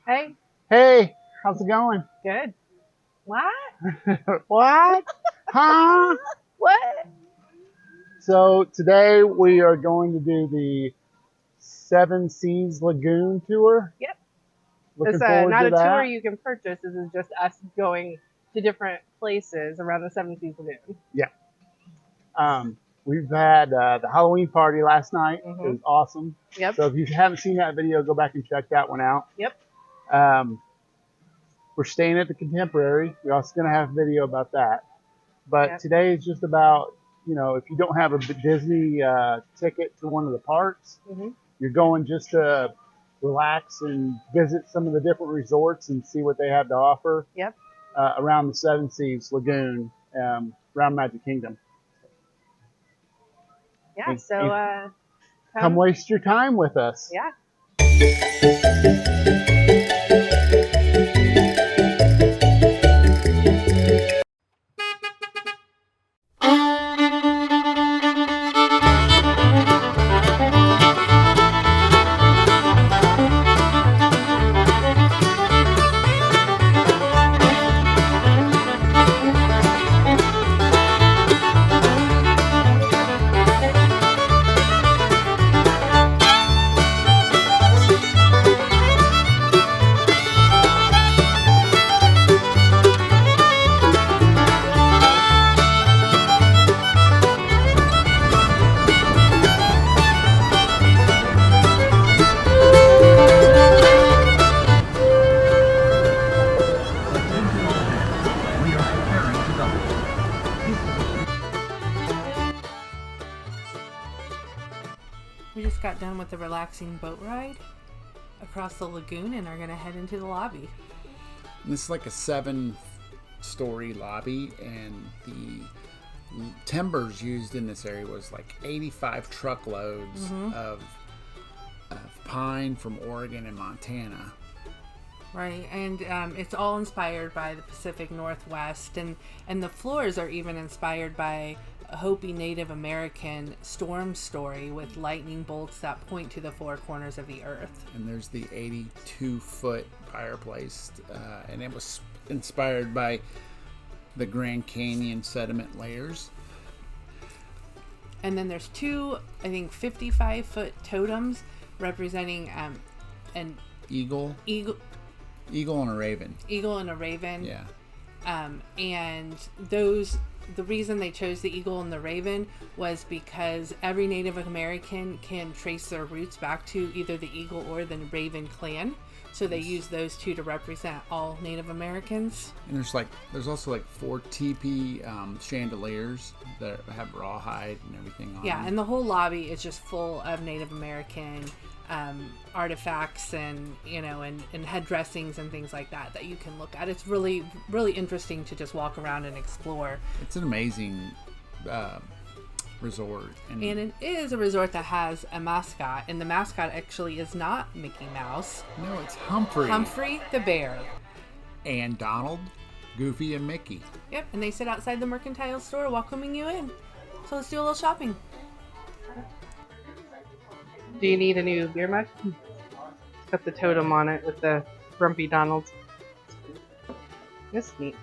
Hey, Hey, how's it going? good. What? What? Huh? What? So today we are going to do the Seven Seas Lagoon tour. Yep. Looking It's forward not to a tour that. you can purchase. This is just us going to different places around the Seven Seas Lagoon. Yeah. We've had the Halloween party last night. It was awesome. Yep. So if you haven't seen that video, go back and check that one out. Yep. We're staying at the Contemporary. We're also going to have a video about that. But Yep. today is just about, if you don't have a Disney ticket to one of the parks, you're going just to relax and visit some of the different resorts and see what they have to offer. Yep. Around the Seven Seas Lagoon, around Magic Kingdom. Yeah. So come waste your time with us. Yeah. We just got done with a relaxing boat ride across the lagoon and are going to head into the lobby. This is like a 7-story lobby, and the timbers used in this area was like 85 truckloads of pine from Oregon and Montana. Right, and it's all inspired by the Pacific Northwest, and the floors are even inspired by a Hopi Native American storm story with lightning bolts that point to the four corners of the earth. And there's the 82-foot fireplace, and it was inspired by the Grand Canyon sediment layers. And then there's two, I think, 55-foot totems representing an eagle and a raven. Eagle and a raven. Yeah. And the reason they chose the eagle and the raven was because every Native American can trace their roots back to either the eagle or the raven clan. So they use those two to represent all Native Americans. And there's also 4 teepee chandeliers that have rawhide and everything on Yeah, them. and the whole lobby is just full of Native American artifacts and and head dressings and things like that you can look at. It's really, really interesting to just walk around and explore. It's an amazing resort. And it is a resort that has a mascot, and the mascot actually is not Mickey Mouse. No, it's Humphrey. Humphrey the bear. And Donald, Goofy, and Mickey. Yep, and they sit outside the mercantile store welcoming you in. So let's do a little shopping. Do you need a new beer mug? It's got the totem on it with the grumpy Donald. That's neat.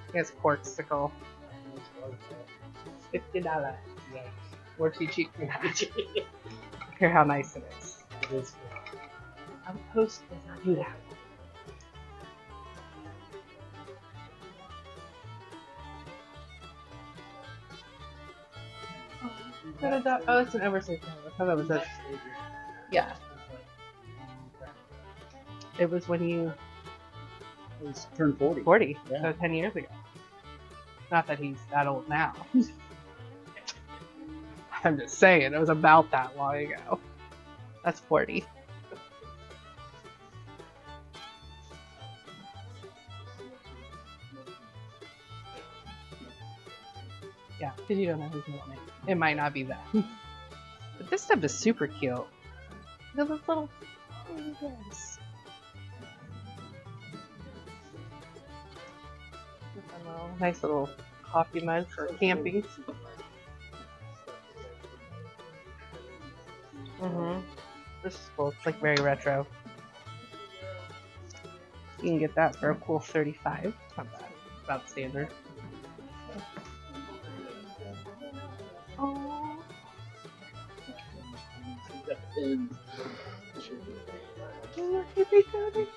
It has corksicle. $50. We're too cheap for that. Look here how nice it is. Outpost does not do that. Oh, it's an oversized one. I thought that was a... Yeah. It was when you... It was turned 40. 40. Yeah. So 10 years ago. Not that he's that old now. I'm just saying, it was about that long ago. That's 40. Yeah, because you don't know who's making it. It might not be that. But this stuff is super cute. Look at those little guys. Nice little coffee mug for camping. This is cool. It's like very retro. You can get that for a cool 35. Not bad. About standard. Oh. Look at they go together.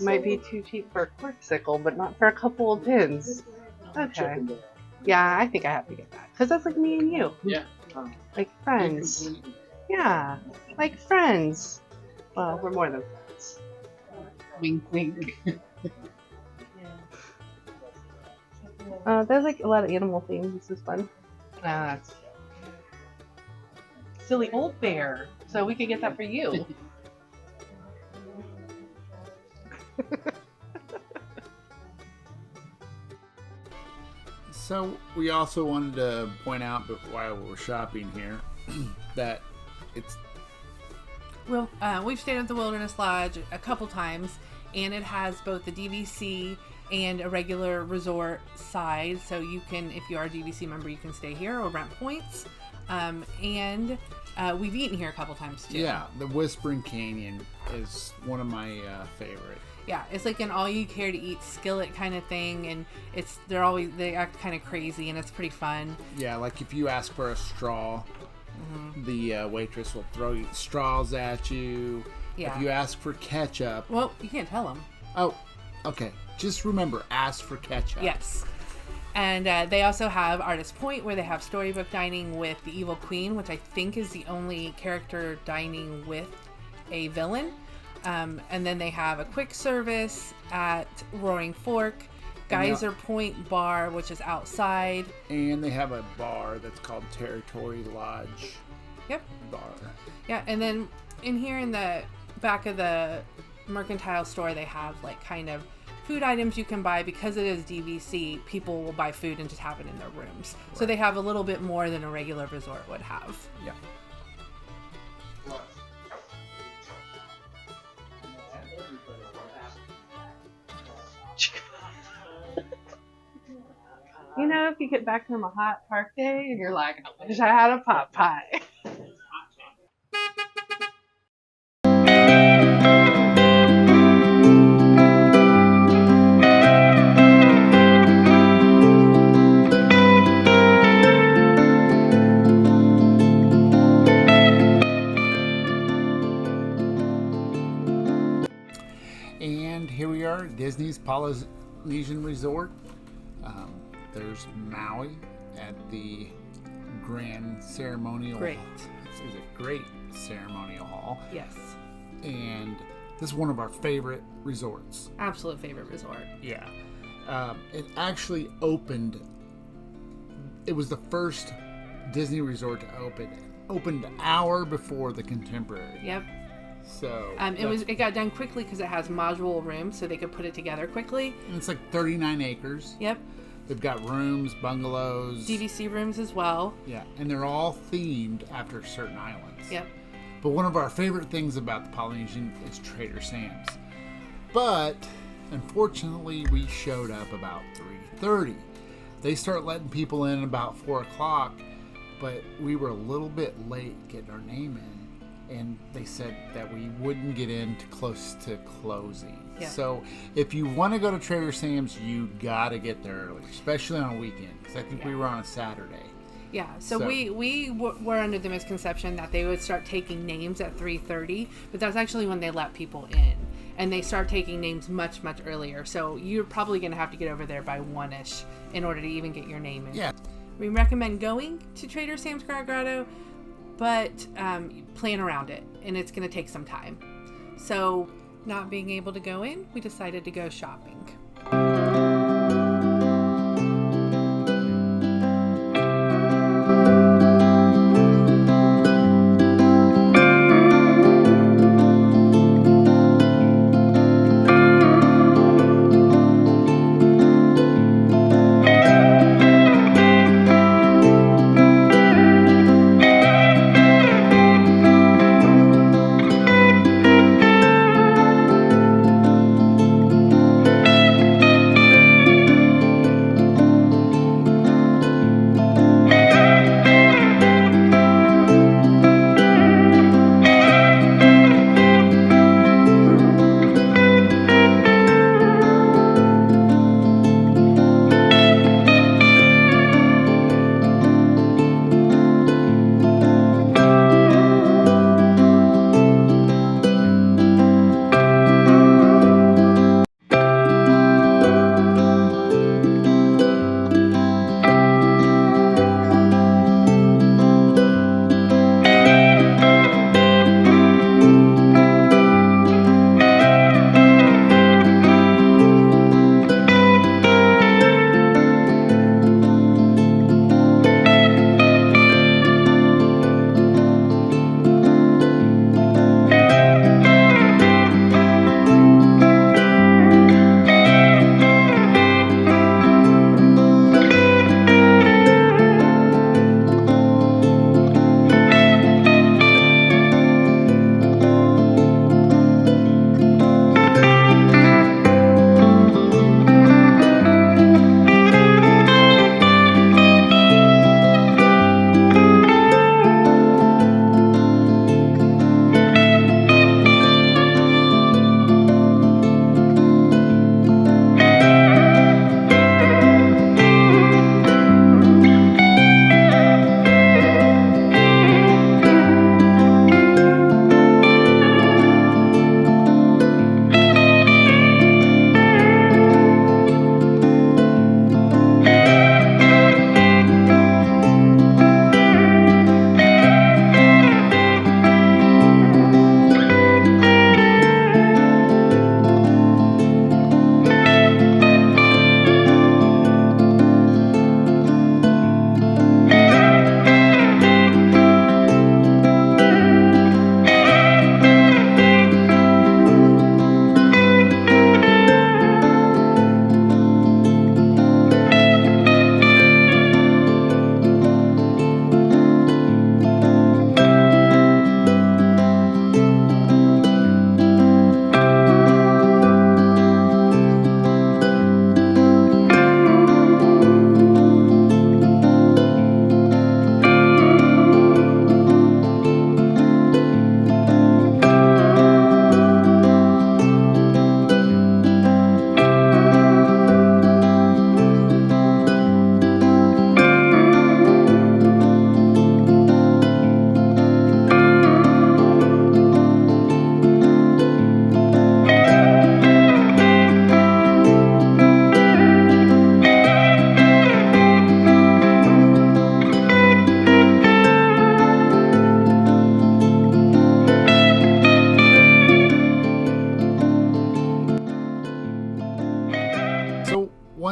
Might be too cheap for a corksicle, but not for a couple of pins. Okay. Yeah, I think I have to get that. Because that's like me and you. Yeah. Like friends. Yeah. Like friends. Well, we're more than friends. Wink, wink. There's like a lot of animal themes. This is fun. That's silly old bear. So we could get that for you. So we also wanted to point out, but while we're shopping here, that it's Well, we've stayed at the Wilderness Lodge a couple times, and it has both the DVC and a regular resort side. So you can, if you are a DVC member, you can stay here or rent points. And we've eaten here a couple times too. yeah, the Whispering Canyon is one of my favorite. Yeah, it's like an all-you-care-to-eat skillet kind of thing, and they act kind of crazy, and it's pretty fun. Yeah, like if you ask for a straw, the waitress will throw you straws at you. Yeah. If you ask for ketchup, Well, you can't tell them. oh, okay. Just remember, ask for ketchup. Yes. And they also have Artist Point, where they have storybook dining with the Evil Queen, which I think is the only character dining with a villain. And then they have a quick service at Roaring Fork, Geyser Point Bar, which is outside. And they have a bar that's called Territory Lodge Yep. Bar. Yeah, and then in here in the back of the mercantile store, they have like kind of food items you can buy. Because it is DVC, people will buy food and just have it in their rooms. So they have a little bit more than a regular resort would have. Yeah. You know, if you get back from a hot park day and you're like, I wish I had a pot pie. And here we are at Disney's Polynesian Resort. There's Maui at the Grand Ceremonial. Great. Is it Great Ceremonial Hall? Yes. And this is one of our favorite resorts. Absolute favorite resort. Yeah. It actually opened. It was the first Disney resort to open. It opened an hour before the Contemporary. Yep. So it got done quickly because it has module rooms, so they could put it together quickly. and it's like 39 acres. Yep. They've got rooms, bungalows. DVC rooms as well. Yeah, and they're all themed after certain islands. Yep. But one of our favorite things about the Polynesian is Trader Sam's. But unfortunately, we showed up about 3:30. They start letting people in about 4 o'clock, but we were a little bit late getting our name in, and they said that we wouldn't get in too close to closing. Yeah. So if you want to go to Trader Sam's, you gotta get there early, especially on a weekend, because I think we were on a Saturday. Yeah, so we were under the misconception that they would start taking names at 3:30, but that's actually when they let people in. And they start taking names much, much earlier. So you're probably going to have to get over there by 1-ish in order to even get your name in. Yeah. We recommend going to Trader Sam's Grotto, but plan around it, and it's going to take some time. So not being able to go in, we decided to go shopping.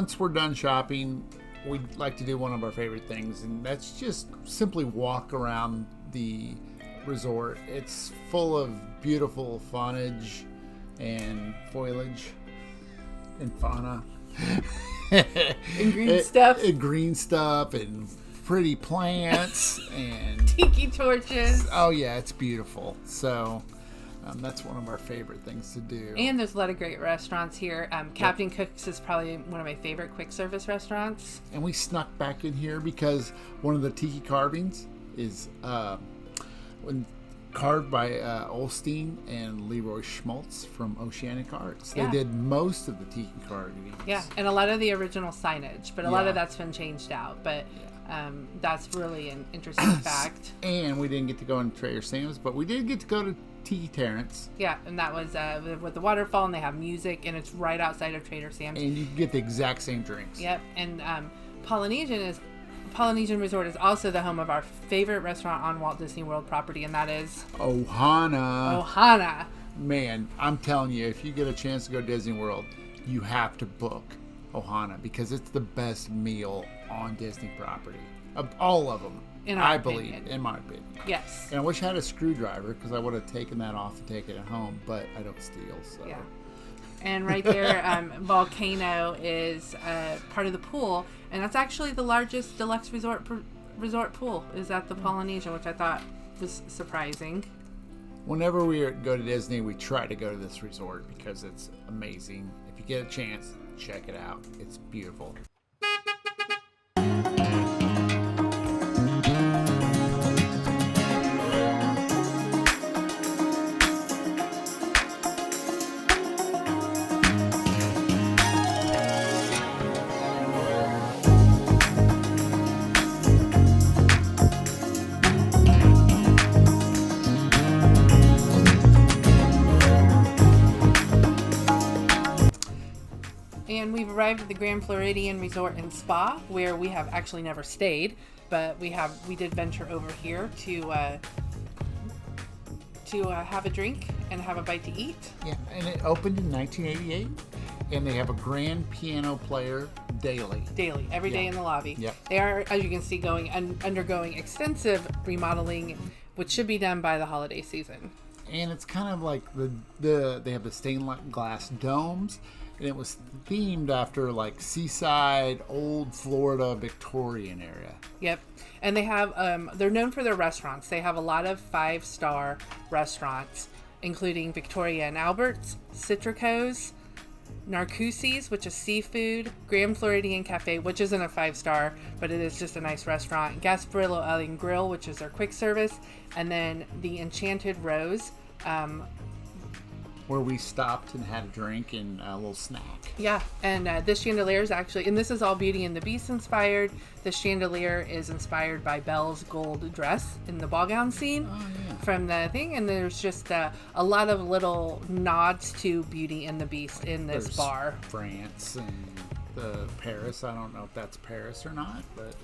once we're done shopping, we'd like to do one of our favorite things, and that's just simply walk around the resort. It's full of beautiful faunage and foliage and fauna. And green stuff. And green stuff and pretty plants and Tiki torches. Oh yeah, it's beautiful. So that's one of our favorite things to do. And there's a lot of great restaurants here. Captain Cook's is probably one of my favorite quick service restaurants. And we snuck back in here because one of the tiki carvings is carved by Olstein and Leroy Schmaltz from Oceanic Arts. Yeah. They did most of the tiki carvings. Yeah, and a lot of the original signage, but a lot of that's been changed out. But that's really an interesting fact. And we didn't get to go in Trader Sam's, but we did get to go to Tiki Terrence. Yeah, and that was with the waterfall, and they have music, and it's right outside of Trader Sam's. And you can get the exact same drinks. Yep, and Polynesian Resort is also the home of our favorite restaurant on Walt Disney World property, and that is Ohana. Man, I'm telling you, if you get a chance to go to Disney World, you have to book Ohana because it's the best meal on Disney property of all of them. In my opinion. Yes. And I wish I had a screwdriver because I would have taken that off and taken it home, but I don't steal. So. Yeah. And right there, Volcano is part of the pool, and that's actually the largest deluxe resort pool is at the Polynesian, which I thought was surprising. Whenever we go to Disney, we try to go to this resort because it's amazing. If you get a chance, check it out. It's beautiful. And we've arrived at the Grand Floridian Resort and Spa, where we have actually never stayed, but we did venture over here to have a drink and have a bite to eat. Yeah, and it opened in 1988, and they have a grand piano player daily, every day in the lobby. Yep. They are, as you can see, undergoing extensive remodeling, which should be done by the holiday season. And it's kind of like they have the stained glass domes. And it was themed after like seaside, old Florida, Victorian area. Yep. And they have, they're known for their restaurants. They have a lot of 5-star restaurants, including Victoria and Albert's, Citrico's, Narcoossee's, which is seafood, Grand Floridian Cafe, which isn't a 5-star, but it is just a nice restaurant, Gasparillo Alien Grill, which is their quick service, and then the Enchanted Rose, where we stopped and had a drink and a little snack. Yeah, and this chandelier is actually, and this is all Beauty and the Beast inspired. The chandelier is inspired by Belle's gold dress in the ball gown scene from the thing. And there's just a lot of little nods to Beauty and the Beast in this bar. France and Paris. I don't know if that's Paris or not, but...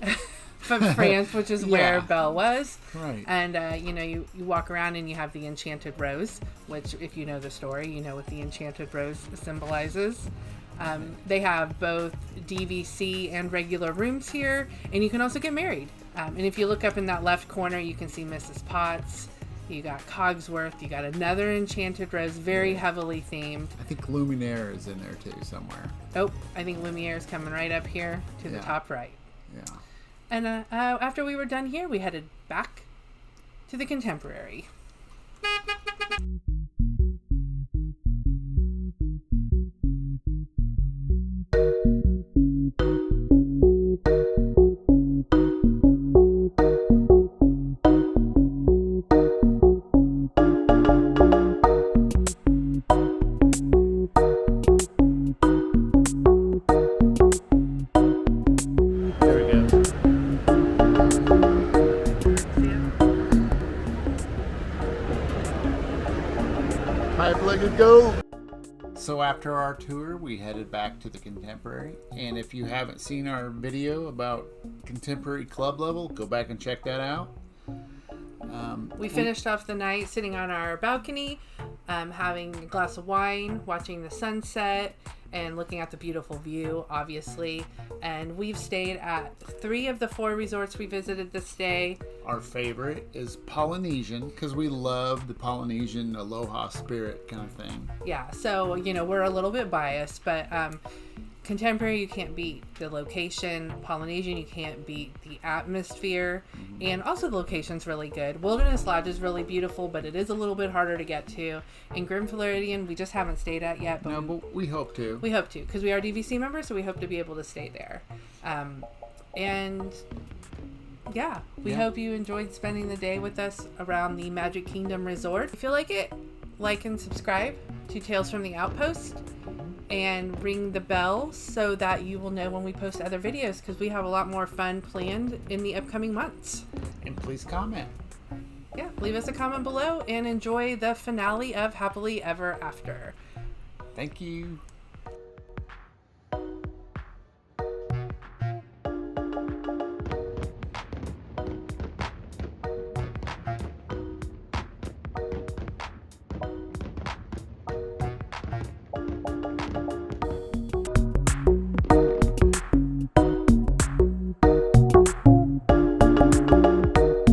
From France, which is where Belle was. Right. And, you walk around and you have the Enchanted Rose, which, if you know the story, you know what the Enchanted Rose symbolizes. They have both DVC and regular rooms here, and you can also get married. And if you look up in that left corner, you can see Mrs. Potts. You got Cogsworth. You got another Enchanted Rose, very heavily themed. I think Luminaire is in there, too, somewhere. Oh, I think Lumiere is coming right up here to the top right. Yeah. And after we were done here, we headed back to the Contemporary. Go. So after our tour, we headed back to the Contemporary. And if you haven't seen our video about Contemporary Club Level, go back and check that out. We finished off the night sitting on our balcony, having a glass of wine, watching the sunset, and looking at the beautiful view, obviously. And we've stayed at 3 of the 4 resorts we visited this day. Our favorite is Polynesian because we love the Polynesian aloha spirit kind of thing. Yeah, so, we're a little bit biased, but Contemporary, you can't beat the location. Polynesian, you can't beat the atmosphere. And also the location's really good. Wilderness Lodge is really beautiful, but it is a little bit harder to get to. And Grim Floridian, we just haven't stayed at yet. But but we hope to. We hope to, because we are DVC members, so we hope to be able to stay there. We hope you enjoyed spending the day with us around the Magic Kingdom Resort. If you like it, like and subscribe to Tales from the Outpost. And ring the bell so that you will know when we post other videos, because we have a lot more fun planned in the upcoming months. And please comment. Yeah, leave us a comment below and enjoy the finale of Happily Ever After. Thank you.